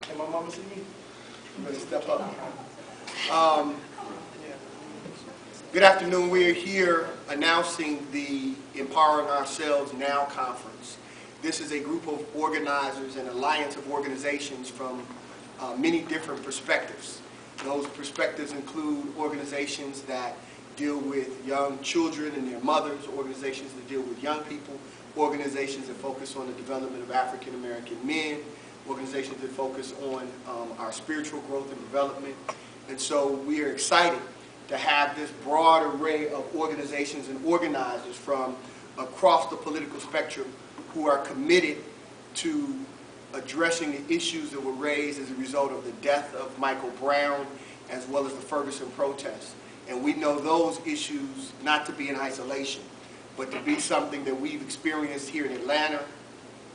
Can my mama see me? I'm going to step up. Good afternoon. We are here announcing the Empowering Ourselves Now conference. This is a group of organizers, an alliance of organizations from many different perspectives. Those perspectives include organizations that deal with young children and their mothers, organizations that deal with young people, organizations that focus on the development of African American men, organizations that focus on our spiritual growth and development. And so we are excited to have this broad array of organizations and organizers from across the political spectrum who are committed to addressing the issues that were raised as a result of the death of Michael Brown as well as the Ferguson protests. And we know those issues not to be in isolation, but to be something that we've experienced here in Atlanta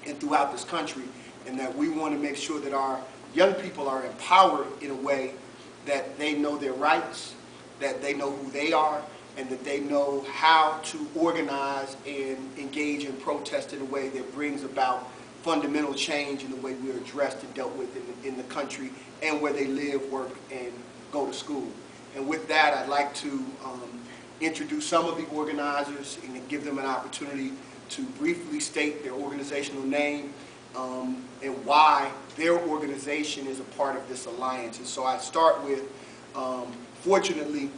and throughout this country, and that we want to make sure that our young people are empowered in a way that they know their rights, that they know who they are, and that they know how to organize and engage in protest in a way that brings about fundamental change in the way we're addressed and dealt with in the country and where they live, work, and go to school. And with that, I'd like to introduce some of the organizers and give them an opportunity to briefly state their organizational name and why their organization is a part of this alliance. And so I start with, fortunately,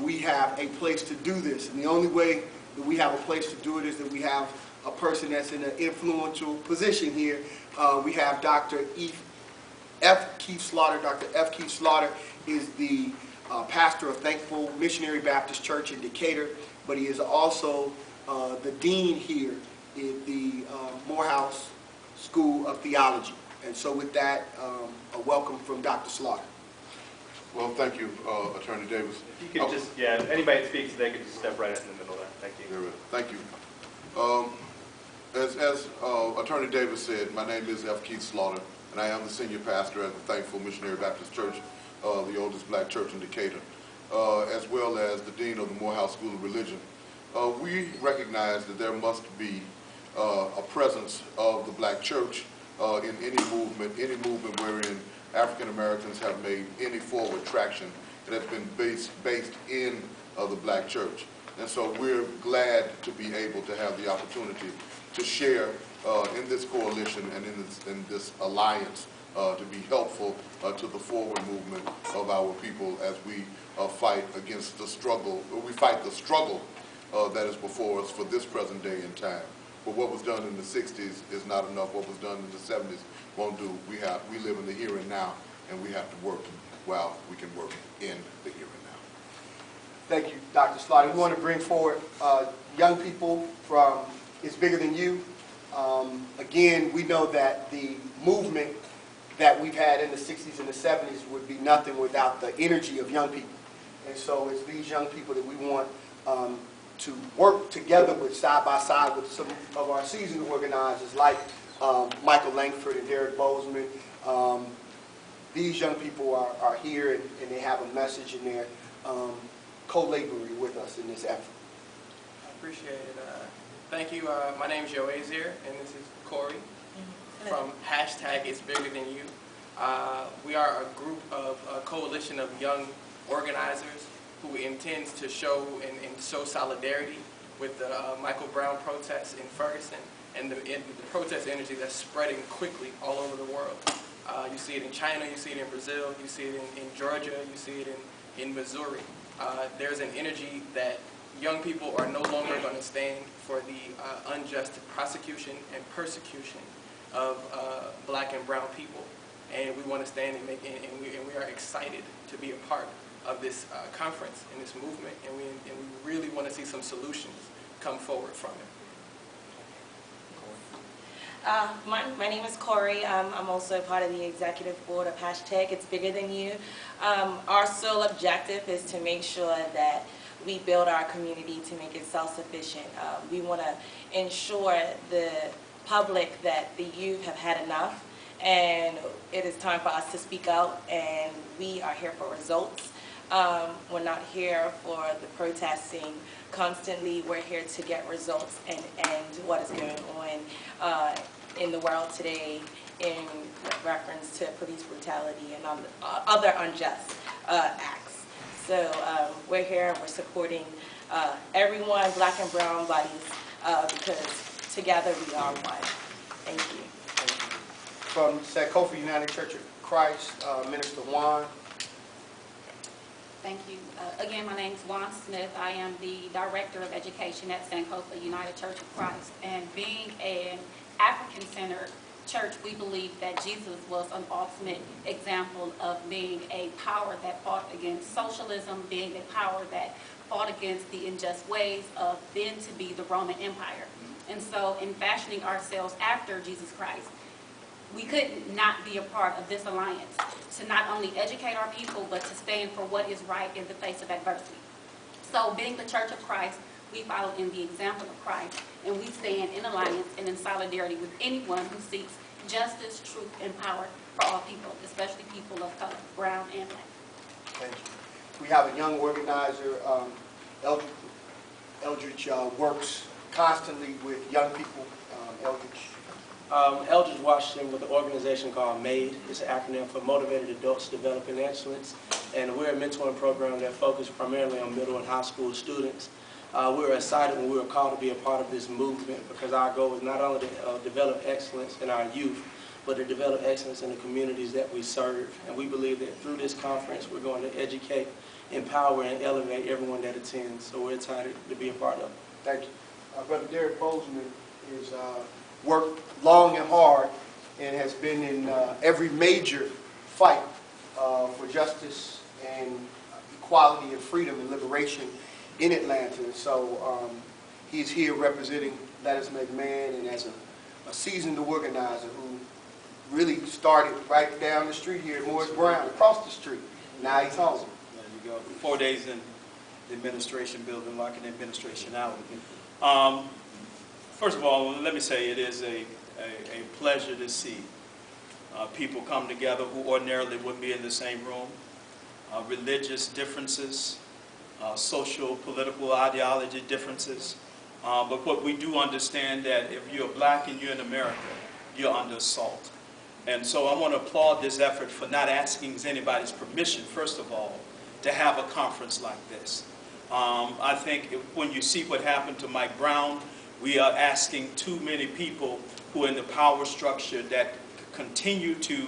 we have a place to do this. And the only way that we have a place to do it is that we have a person that's in an influential position here. We have Dr. F. Keith Slaughter. Dr. F. Keith Slaughter is the pastor of Thankful Missionary Baptist Church in Decatur, but he is also the dean here at the Morehouse School of Theology. And so with that, a welcome from Dr. Slaughter. Well, thank you, Attorney Davis. If you could just, yeah, if anybody speaks, they could just step right in the middle there. Thank you. Thank you. As Attorney Davis said, my name is F. Keith Slaughter, and I am the senior pastor at the Thankful Missionary Baptist Church, the oldest black church in Decatur, as well as the dean of the Morehouse School of Religion. We recognize that there must be a presence of the black church in any movement wherein African Americans have made any forward traction that has been based in the black church. And so we're glad to be able to have the opportunity to share in this coalition and in this alliance to be helpful to the forward movement of our people as we fight against the struggle, that is before us for this present day in time. But what was done in the 60s is not enough. What was done in the 70s won't do. We live in the here and now, and we have to work while we can work in the here and now. Thank you, Dr. Slaughter. We want to bring forward young people from It's Bigger Than You. Again, we know that the movement that we've had in the 60s and the 70s would be nothing without the energy of young people. And so it's these young people that we want to work together with, side by side with some of our seasoned organizers like Michael Langford and Derek Bozeman. These young people are here and they have a message and they're co-laboring with us in this effort. I appreciate it. Thank you. My name is Joazier and this is Corey from #It's Bigger Than You. We are a group of a coalition of young organizers who intends to show and show solidarity with the Michael Brown protests in Ferguson and the protest energy that's spreading quickly all over the world. You see it in China, you see it in Brazil, you see it in Georgia, you see it in Missouri. There's an energy that young people are no longer going to stand for the unjust prosecution and persecution of black and brown people. And we want to stand and we are excited to be a part of this conference and this movement, and we really want to see some solutions come forward from it. My name is Corey. I'm also part of the executive board of #It's Bigger Than You. Our sole objective is to make sure that we build our community to make it self-sufficient. We want to ensure the public that the youth have had enough, and it is time for us to speak out, and we are here for results. We're not here for the protesting constantly. We're here to get results and end what is going on in the world today in reference to police brutality and other unjust acts. So we're here and we're supporting everyone, black and brown bodies, because together we are one. Thank you. Thank you. From Sankofa United Church of Christ, Minister Juan. Thank you. Again, my name is Juan Smith. I am the Director of Education at Sankofa United Church of Christ. And being an African-centered church, we believe that Jesus was an ultimate example of being a power that fought against socialism, being a power that fought against the unjust ways of then to be the Roman Empire. And so in fashioning ourselves after Jesus Christ, we could not be a part of this alliance to not only educate our people, but to stand for what is right in the face of adversity. So being the Church of Christ, we follow in the example of Christ, and we stand in alliance and in solidarity with anyone who seeks justice, truth, and power for all people, especially people of color, brown and black. Thank you. We have a young organizer, Eldridge works constantly with young people. Eldridge. Eldridge Washington with an organization called MADE. It's an acronym for Motivated Adults Developing Excellence. And we're a mentoring program that focuses primarily on middle and high school students. We were excited when we were called to be a part of this movement because our goal is not only to develop excellence in our youth, but to develop excellence in the communities that we serve. And we believe that through this conference, we're going to educate, empower, and elevate everyone that attends. So we're excited to be a part of it. Thank you. Brother Derek Bozeman is worked long and hard and has been in every major fight for justice and equality and freedom and liberation in Atlanta. So he's here representing Let Us Make Man, and as a seasoned organizer who really started right down the street here at Morris Brown, across the street. Now he's home. There you go. 4 days in the administration building, locking the administration out. First of all, let me say it is a pleasure to see people come together who ordinarily wouldn't be in the same room. Religious differences, social, political ideology differences. But what we do understand that if you're black and you're in America, you're under assault. And so I want to applaud this effort for not asking anybody's permission, first of all, to have a conference like this. I think when you see what happened to Mike Brown, we are asking too many people who are in the power structure that continue to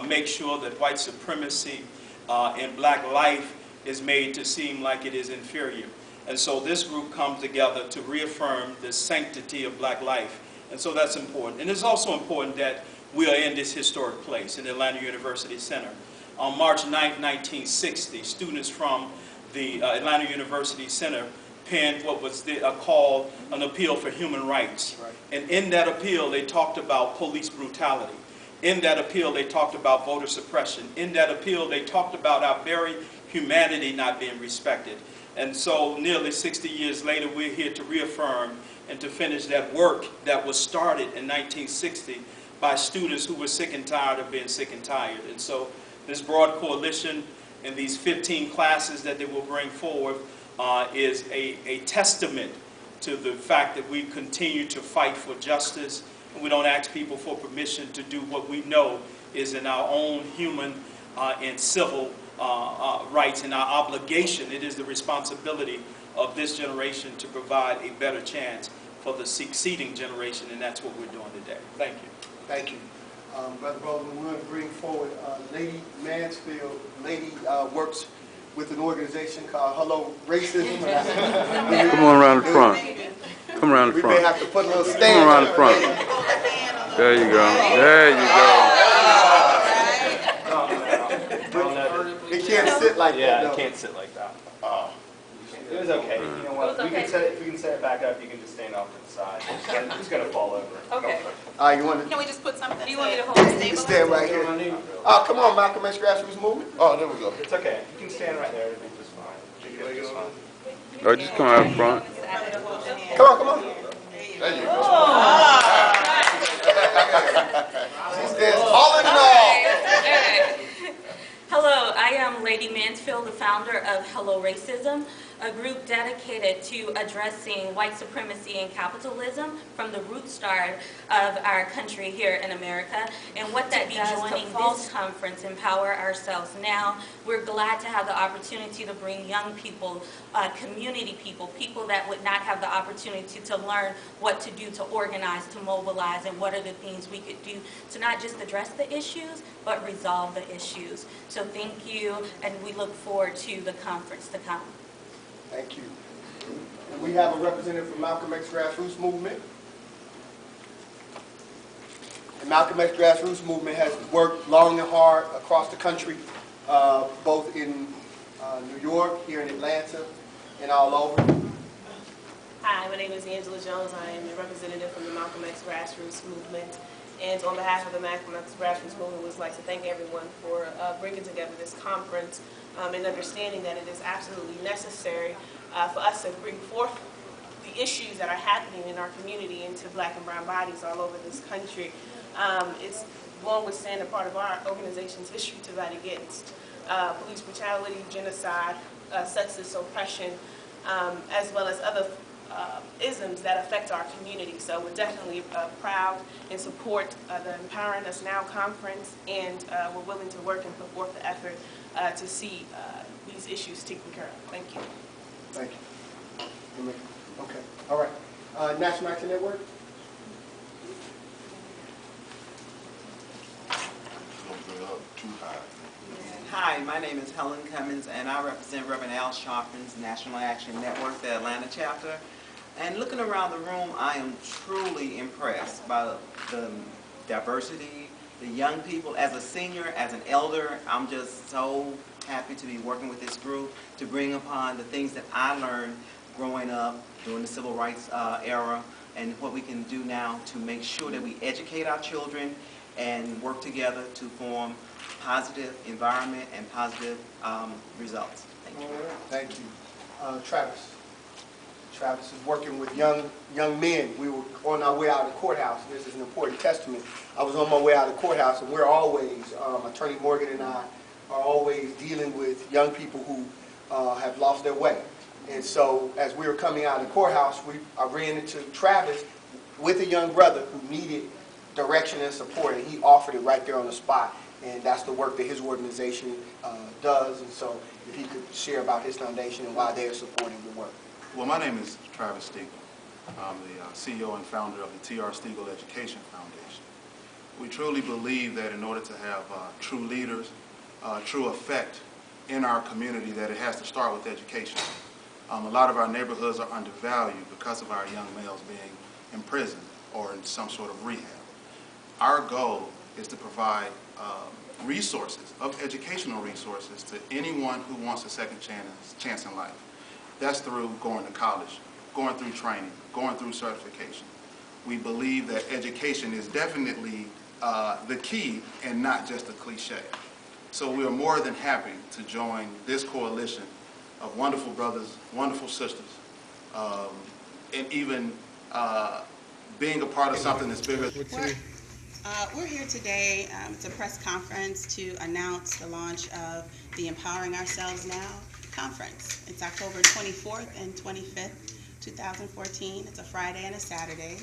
make sure that white supremacy and black life is made to seem like it is inferior. And so this group comes together to reaffirm the sanctity of black life. And so that's important. And it's also important that we are in this historic place, in the Atlanta University Center. On March 9, 1960, students from the Atlanta University Center penned what was called an appeal for human rights. Right. And in that appeal, they talked about police brutality. In that appeal, they talked about voter suppression. In that appeal, they talked about our very humanity not being respected. And so nearly 60 years later, we're here to reaffirm and to finish that work that was started in 1960 by students who were sick and tired of being sick and tired. And so this broad coalition and these 15 classes that they will bring forward is a testament to the fact that we continue to fight for justice, and we don't ask people for permission to do what we know is in our own human and civil rights and our obligation. It is the responsibility of this generation to provide a better chance for the succeeding generation, and that's what we're doing today. Thank you. Thank you. Brother Bozeman, we're going to bring forward Lady Mansfield. Lady works with an organization called Hello Racism. Come on around the front. Come around the front. We may have to put a little stand. Come around the front. There you go. There you go. It can't sit like that. Yeah, it can't sit like that. It was okay. You know what? We can set it, if we can set it back up, you can just stand off to the side. It's going to fall over. Okay. You want to? Can we just put something? Do you want me to hold it? You can stand right here. Oh, come on, Malcolm X Grassroots Movement. Oh, there we go. It's okay. You can stand right there. It'll be just fine. It'll be just fine. Oh, just come out front. Come on, come on. There you go. She stands taller than all. Hello, I am Lady Mansfield, the founder of Hello Racism, a group dedicated to addressing white supremacy and capitalism from the root start of our country here in America. And what that does to this conference, Empower Ourselves Now, we're glad to have the opportunity to bring young people, community people, people that would not have the opportunity to learn what to do to organize, to mobilize, and what are the things we could do to not just address the issues, but resolve the issues. So thank you, and we look forward to the conference to come. Thank you. And we have a representative from Malcolm X Grassroots Movement. The Malcolm X Grassroots Movement has worked long and hard across the country, both in New York, here in Atlanta, and all over. Hi, my name is Angela Jones. I am a representative from the Malcolm X Grassroots Movement. And on behalf of the Malcolm X Grassroots Movement, we'd like to thank everyone for bringing together this conference and understanding that it is absolutely necessary for us to bring forth the issues that are happening in our community into black and brown bodies all over this country. It's one would stand a part of our organization's history to fight against police brutality, genocide, sexist oppression, as well as other isms that affect our community. So we're definitely proud and support the Empowering Us Now conference, and we're willing to work and put forth the effort to see these issues taken care of. Thank you. Thank you. Okay. All right. National Action Network. Hi, my name is Helen Cummins, and I represent Reverend Al Sharpton's National Action Network, the Atlanta chapter. And looking around the room, I am truly impressed by the diversity, the young people. As a senior, as an elder, I'm just so happy to be working with this group to bring upon the things that I learned growing up during the civil rights era, and what we can do now to make sure that we educate our children and work together to form positive environment and positive results. Thank you. Thank you. Travis. Travis is working with young men. We were on our way out of the courthouse. This is an important testament. I was on my way out of the courthouse, and we're always, Attorney Morgan and I are always dealing with young people who have lost their way. And so as we were coming out of the courthouse, I ran into Travis with a young brother who needed direction and support, and he offered it right there on the spot. And that's the work that his organization does. And so if he could share about his foundation and why they're supporting the work. Well, my name is Travis Stiegel. I'm the CEO and founder of the T.R. Stiegel Education Foundation. We truly believe that in order to have true leaders, true effect in our community, that it has to start with education. A lot of our neighborhoods are undervalued because of our young males being in prison or in some sort of rehab. Our goal is to provide resources, educational resources, to anyone who wants a second chance in life. That's through going to college, going through training, going through certification. We believe that education is definitely the key and not just a cliche. So we are more than happy to join this coalition of wonderful brothers, wonderful sisters, and even being a part of something that's bigger. We're here today, it's a press conference to announce the launch of the Empowering Ourselves Now conference. It's October 24th and 25th, 2014. It's a Friday and a Saturday.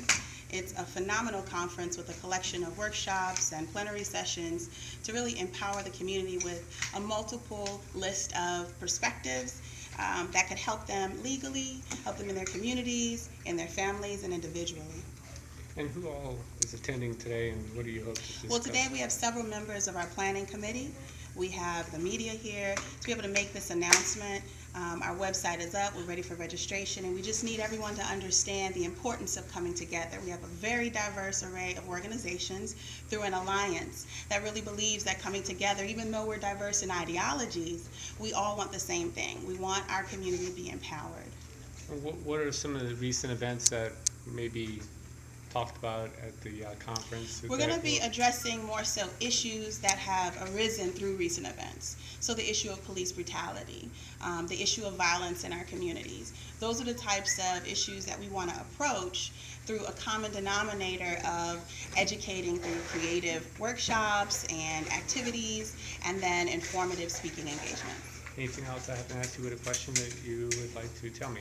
It's a phenomenal conference with a collection of workshops and plenary sessions to really empower the community with a multiple list of perspectives that could help them legally, help them in their communities, in their families, and individually. And who all is attending today, and what do you hope to discuss? Well, today we have several members of our planning committee. We have the media here to be able to make this announcement. Our website is up. We're ready for registration, and we just need everyone to understand the importance of coming together. We have a very diverse array of organizations through an alliance that really believes that coming together, even though we're diverse in ideologies, we all want the same thing. We want our community to be empowered. What are some of the recent events that maybe talked about at the conference? We're going to be addressing more so issues that have arisen through recent events. So the issue of police brutality, the issue of violence in our communities. Those are the types of issues that we want to approach through a common denominator of educating through creative workshops and activities, and then informative speaking engagements. Anything else I have to ask you with a question that you would like to tell me?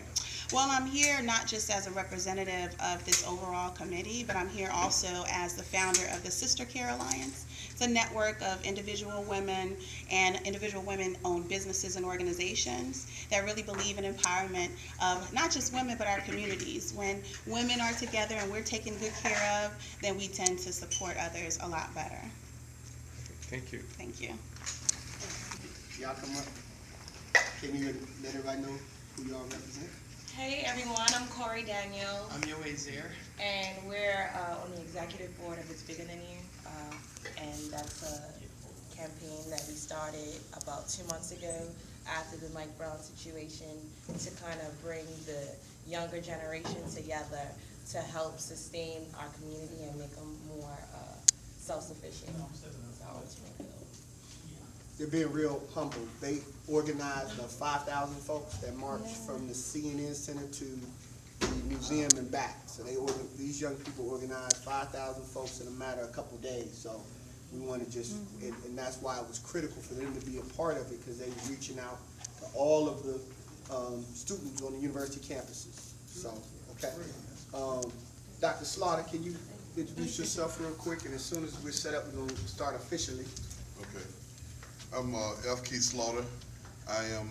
Well, I'm here not just as a representative of this overall committee, but I'm here also as the founder of the Sister Care Alliance. It's a network of individual women and individual women-owned businesses and organizations that really believe in empowerment of not just women, but our communities. When women are together and we're taken good care of, then we tend to support others a lot better. Thank you. Thank you. Y'all come up. Can you let everybody know who y'all represent? Hey everyone, I'm Corey Daniels. I'm Joe Azier. And we're on the executive board of It's Bigger Than You. And that's a campaign that we started about 2 months ago after the Mike Brown situation to kind of bring the younger generation together to help sustain our community and make them more self-sufficient. They're being real humble. They organized the 5,000 folks that marched from the CNN Center to the museum and back. So these young people organized 5,000 folks in a matter of a couple days. So we want to just, and that's why it was critical for them to be a part of it, because they were reaching out to all of the students on the university campuses. So, okay. Dr. Slaughter, can you introduce yourself real quick? And as soon as we're set up, we're going to start officially. Okay. I'm F. Keith Slaughter. I am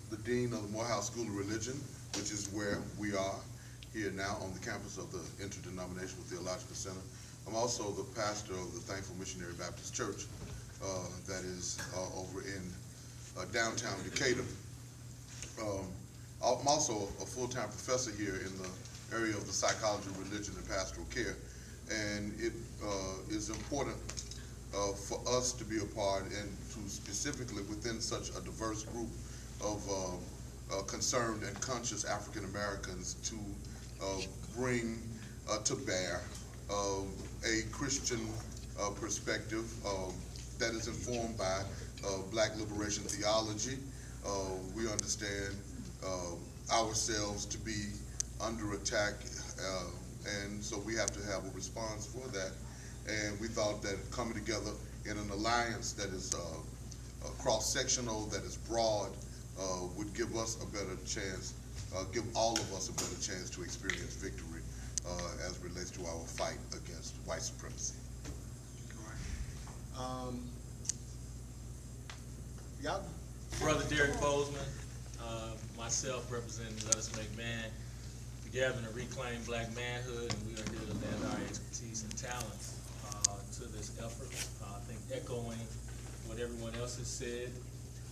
the Dean of the Morehouse School of Religion, which is where we are here now on the campus of the Interdenominational Theological Center. I'm also the pastor of the Thankful Missionary Baptist Church that is over in downtown Decatur. I'm also a full-time professor here in the area of the psychology, religion, and pastoral care. And it is important for us to be a part and to specifically within such a diverse group of concerned and conscious African Americans to bring to bear a Christian perspective that is informed by Black liberation theology. We understand ourselves to be under attack, and so we have to have a response for that. And we thought that coming together in an alliance that is cross-sectional, that is broad, would give us a better chance, give all of us a better chance to experience victory as it relates to our fight against white supremacy. Brother Derek Bozeman, myself representing Let Us Make Man, together to reclaim black manhood, and we are here to lend our expertise and talents to this effort. I think echoing what everyone else has said,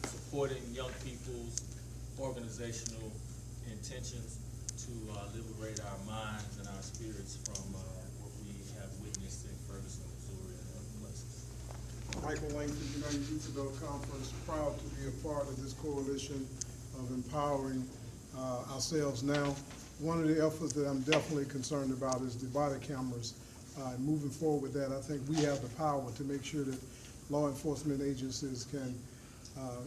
supporting young people's organizational intentions to liberate our minds and our spirits from what we have witnessed in Ferguson, Missouri, and other places. Michael Langford, United Youth Adult Conference, proud to be a part of this coalition of empowering ourselves now. One of the efforts that I'm definitely concerned about is the body cameras. Moving forward with that, I think we have the power to make sure that law enforcement agencies can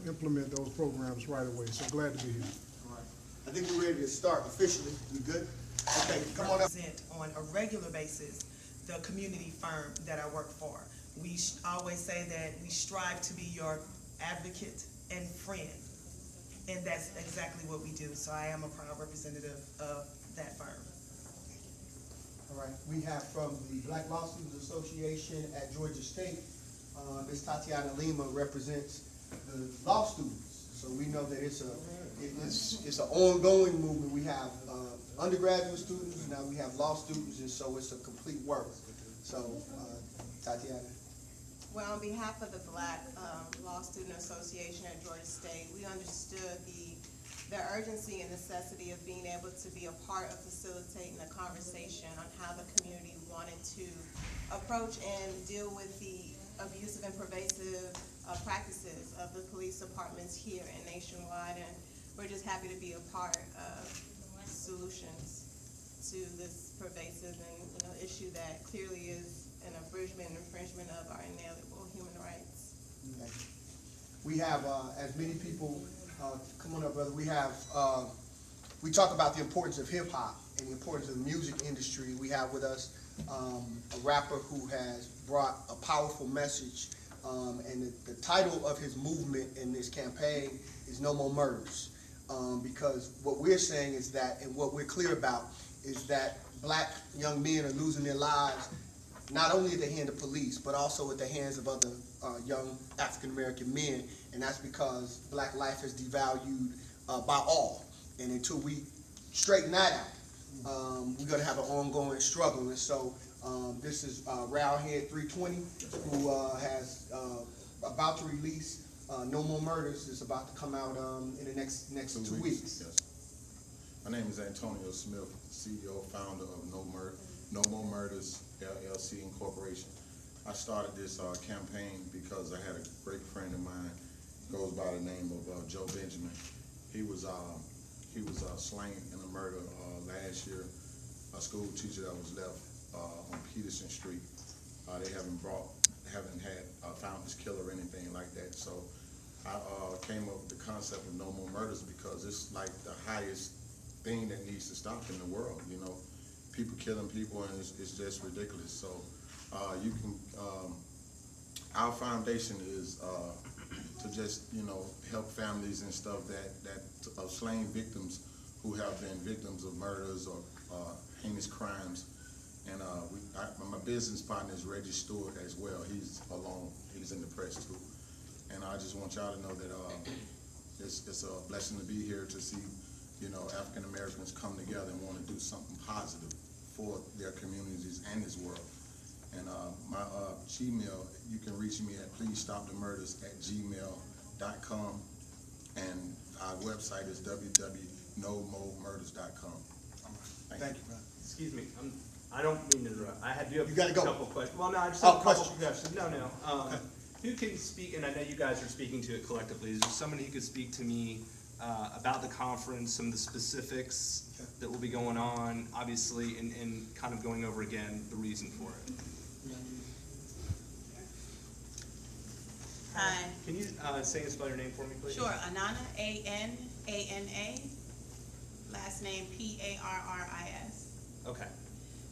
implement those programs right away. So glad to be here. All right. I think we're ready to start officially. You good? Okay, come on up. On a regular basis, the community firm that I work for. We always say that we strive to be your advocate and friend, and that's exactly what we do. So I am a proud representative of that firm. All right, we have from the Black Law Students Association at Georgia State, Ms. Tatiana Lima represents the law students. So we know that it's an ongoing movement. We have undergraduate students, now we have law students, and so it's a complete work. So, Tatiana. Well, on behalf of the Black Law Student Association at Georgia State, we understood the urgency and necessity of being able to be a part of facilitating a conversation on how the community wanted to approach and deal with the abusive and pervasive practices of the police departments here and nationwide, and we're just happy to be a part of solutions to this pervasive and issue that clearly is an abridgment and infringement of our inalienable human rights. Okay. We have, as many people, come on up, brother, we talk about the importance of hip hop and the importance of the music industry. We have with us a rapper who has brought a powerful message, and the title of his movement in this campaign is No More Murders. Because what we're saying is that, and what we're clear about, is that black young men are losing their lives not only at the hand of police, but also at the hands of other young African-American men, and that's because black life is devalued by all. And until we straighten that out, we're going to have an ongoing struggle. And so this is Roundhead 320, who has about to release No More Murders. Is about to come out in the next 2 weeks. Yes. My name is Antonio Smith, CEO, founder of No More Murders LLC Incorporation. I started this campaign because I had a great friend of mine, goes by the name of Joe Benjamin. He was slain in a murder last year. A school teacher that was left on Peterson Street. They haven't found his killer or anything like that. So I came up with the concept of No More Murders because it's like the highest thing that needs to stop in the world. You know, people killing people, and it's just ridiculous. So you can, our foundation is to just, help families and stuff that of slain victims who have been victims of murders or heinous crimes. And my business partner is Reggie Stewart as well. He's alone. He's in the press too. And I just want y'all to know that it's a blessing to be here to see, African Americans come together and want to do something positive for their communities and this world. And my Gmail, you can reach me at pleaseStopTheMurders@gmail.com, and our website is www.nomomurders.com. Thank you, brother. Excuse me, I don't mean to interrupt. Do have you gotta a go. couple questions. Well, no, I just have a couple questions. questions. No. Who can speak, and I know you guys are speaking to it collectively, is there somebody who could speak to me about the conference, some of the specifics that will be going on, obviously, and kind of going over again the reason for it? Hi. Can you say and spell your name for me, please? Sure. Anana, A-N-A-N-A, last name P-A-R-R-I-S. Okay.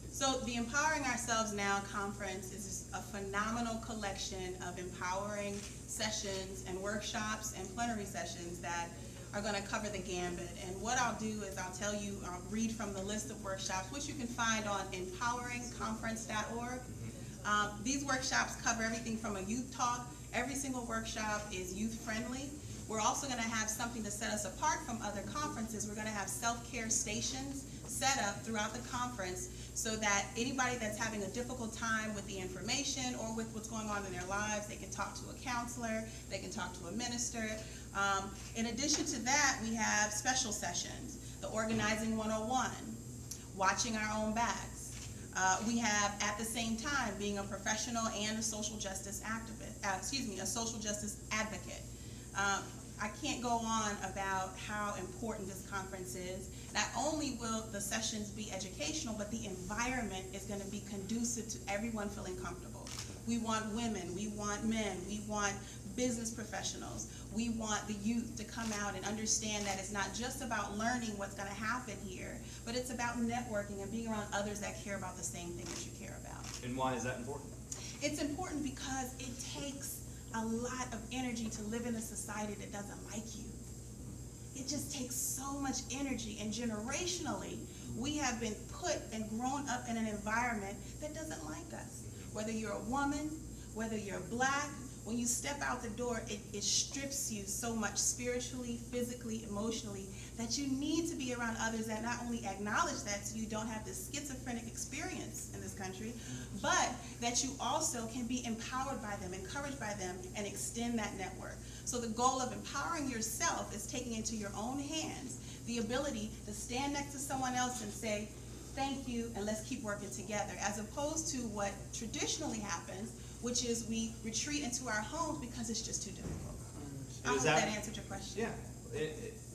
So the Empowering Ourselves Now conference is a phenomenal collection of empowering sessions and workshops and plenary sessions that are going to cover the gambit. And what I'll do is I'll read from the list of workshops, which you can find on empoweringconference.org. These workshops cover everything from a youth talk. Every single workshop is youth-friendly. We're also going to have something to set us apart from other conferences. We're going to have self-care stations set up throughout the conference so that anybody that's having a difficult time with the information or with what's going on in their lives, they can talk to a counselor, they can talk to a minister. In addition to that, we have special sessions, the Organizing 101, watching our own backs. We have, at the same time, being a professional and a social justice activist, a social justice advocate. I can't go on about how important this conference is. Not only will the sessions be educational, but the environment is going to be conducive to everyone feeling comfortable. We want women, we want men, we want business professionals. We want the youth to come out and understand that it's not just about learning what's going to happen here, but it's about networking and being around others that care about the same thing that you care about. And why is that important? It's important because it takes a lot of energy to live in a society that doesn't like you. It just takes so much energy, and generationally, we have been put and grown up in an environment that doesn't like us. Whether you're a woman, whether you're black, when you step out the door, it strips you so much spiritually, physically, emotionally, that you need to be around others that not only acknowledge that so you don't have this schizophrenic experience in this country, but that you also can be empowered by them, encouraged by them, and extend that network. So the goal of empowering yourself is taking into your own hands the ability to stand next to someone else and say, thank you, and let's keep working together, as opposed to what traditionally happens, which is we retreat into our homes because it's just too difficult. I hope that answered your question. Yeah.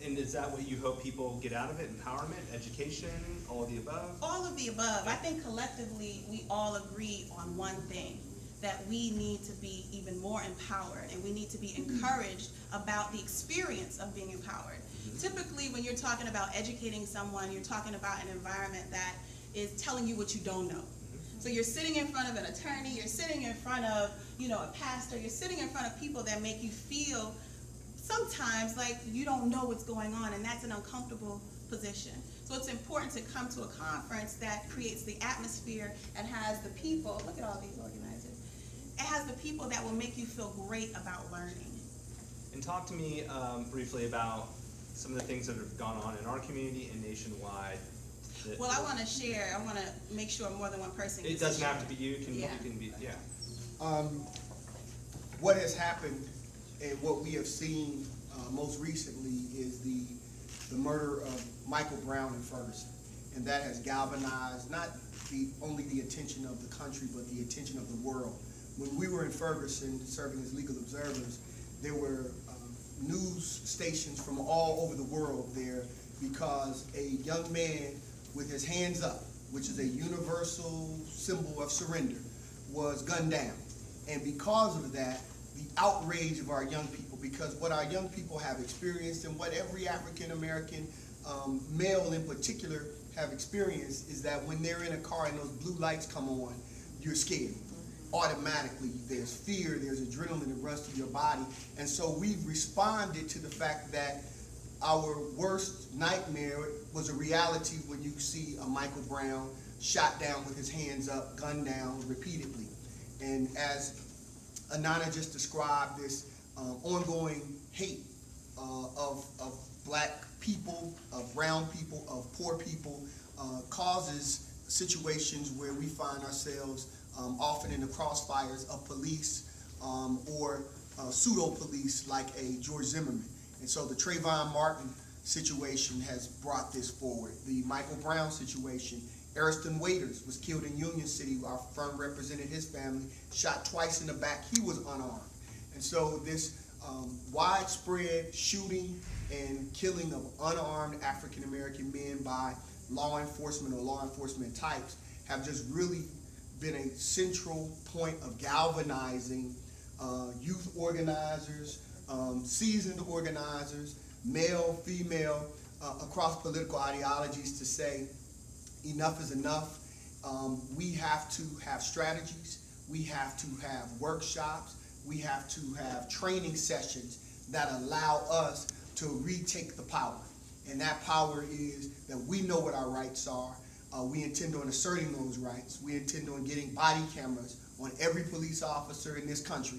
And is that what you hope people get out of it? Empowerment, education, all of the above? All of the above. I think collectively we all agree on one thing, that we need to be even more empowered and we need to be encouraged about the experience of being empowered. Typically when you're talking about educating someone, you're talking about an environment that is telling you what you don't know. So you're sitting in front of an attorney, you're sitting in front of, a pastor, you're sitting in front of people that make you feel sometimes like you don't know what's going on, and that's an uncomfortable position. So it's important to come to a conference that creates the atmosphere and has the people, look at all these organizers, it has the people that will make you feel great about learning. And talk to me briefly about some of the things that have gone on in our community and nationwide. Well, I want to share, I want to make sure more than one person gets It doesn't to have share. to be you, you can be, yeah. What has happened and what we have seen most recently is the murder of Michael Brown in Ferguson. And that has galvanized not only the attention of the country, but the attention of the world. When we were in Ferguson serving as legal observers, there were news stations from all over the world there because a young man with his hands up, which is a universal symbol of surrender, was gunned down. And because of that, the outrage of our young people, because what our young people have experienced and what every African-American male in particular have experienced is that when they're in a car and those blue lights come on, you're scared. Automatically, there's fear, there's adrenaline that runs through your body. And so we've responded to the fact that our worst nightmare was a reality when you see a Michael Brown shot down with his hands up, gunned down repeatedly. And as Anana just described, this ongoing hate of black people, of brown people, of poor people, causes situations where we find ourselves often in the crossfires of police or pseudo-police like a George Zimmerman. And so the Trayvon Martin situation has brought this forward. The Michael Brown situation, Ariston Waiters was killed in Union City. Our firm represented his family, shot twice in the back. He was unarmed. And so this widespread shooting and killing of unarmed African-American men by law enforcement or law enforcement types have just really been a central point of galvanizing youth organizers, seasoned organizers, male, female, across political ideologies to say enough is enough. We have to have strategies. We have to have workshops. We have to have training sessions that allow us to retake the power. And that power is that we know what our rights are. We intend on asserting those rights. We intend on getting body cameras on every police officer in this country.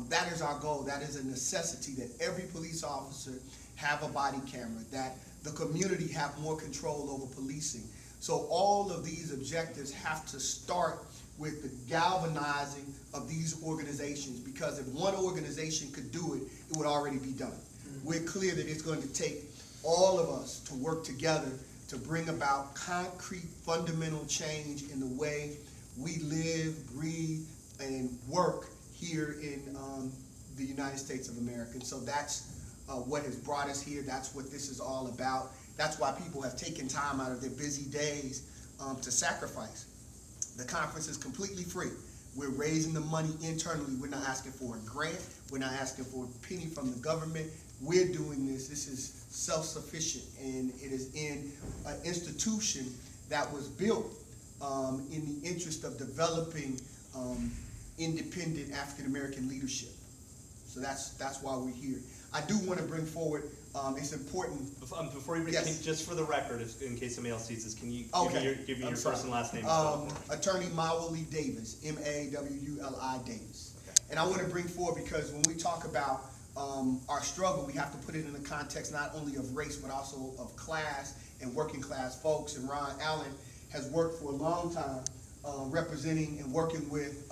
That is our goal. That is a necessity, that every police officer have a body camera, that the community have more control over policing. So all of these objectives have to start with the galvanizing of these organizations, because if one organization could do it, it would already be done. We're clear that it's going to take all of us to work together to bring about concrete, fundamental change in the way we live, breathe, and work here in the United States of America. And so that's what has brought us here. That's what this is all about. That's why people have taken time out of their busy days to sacrifice. The conference is completely free. We're raising the money internally. We're not asking for a grant. We're not asking for a penny from the government. We're doing this. This is self-sufficient, and it is in an institution that was built in the interest of developing independent African-American leadership. So that's why we're here. I do want to bring forward, it's important. Before you Yes. just for the record, in case somebody else sees this, can you give me your sorry. first and last name? For me? Attorney Mawuli Davis, M-A-W-U-L-I Davis. Okay. And I want to bring forward, because when we talk about our struggle, we have to put it in the context not only of race, but also of class and working class folks. And Ron Allen has worked for a long time representing and working with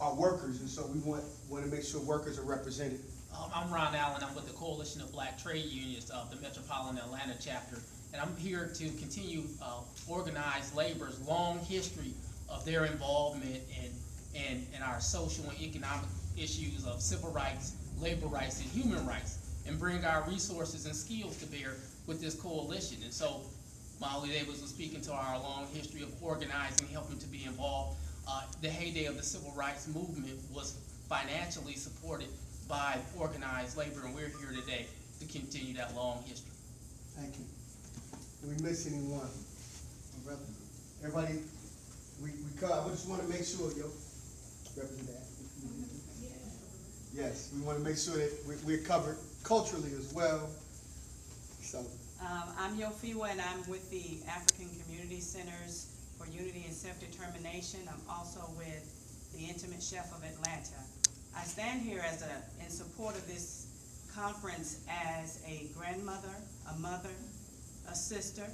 our workers. And so we want to make sure workers are represented. I'm Ron Allen. I'm with the Coalition of Black Trade Unions of the Metropolitan Atlanta chapter. And I'm here to continue organized labor's long history of their involvement in our social and economic issues of civil rights, labor rights, and human rights. and bring our resources and skills to bear with this coalition. And so Molly Davis was speaking to our long history of organizing, helping to be involved. The heyday of the civil rights movement was financially supported by organized labor, and we're here today to continue that long history. Thank you. Did we miss anyone? Brother? Everybody, we just want to make sure, Representative. Yes, we want to make sure that we're covered culturally as well. So. I'm Yofiwa, and I'm with the African Community Centers for Unity and Self-Determination. I'm also with the Intimate Chef of Atlanta. I stand here in support of this conference as a grandmother, a mother, a sister,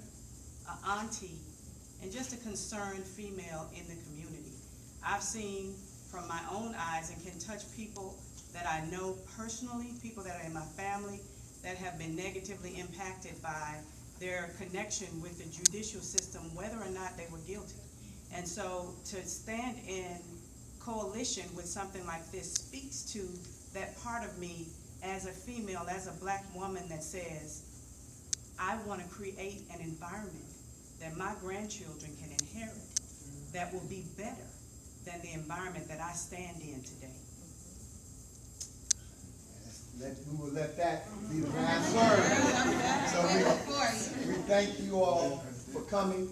an auntie, and just a concerned female in the community. I've seen from my own eyes and can touch people that I know personally, people that are in my family, that have been negatively impacted by their connection with the judicial system, whether or not they were guilty. And so to stand in coalition with something like this speaks to that part of me as a female, as a black woman, that says, I want to create an environment that my grandchildren can inherit that will be better than the environment that I stand in today. We will let that be the last word. So we thank you all for coming.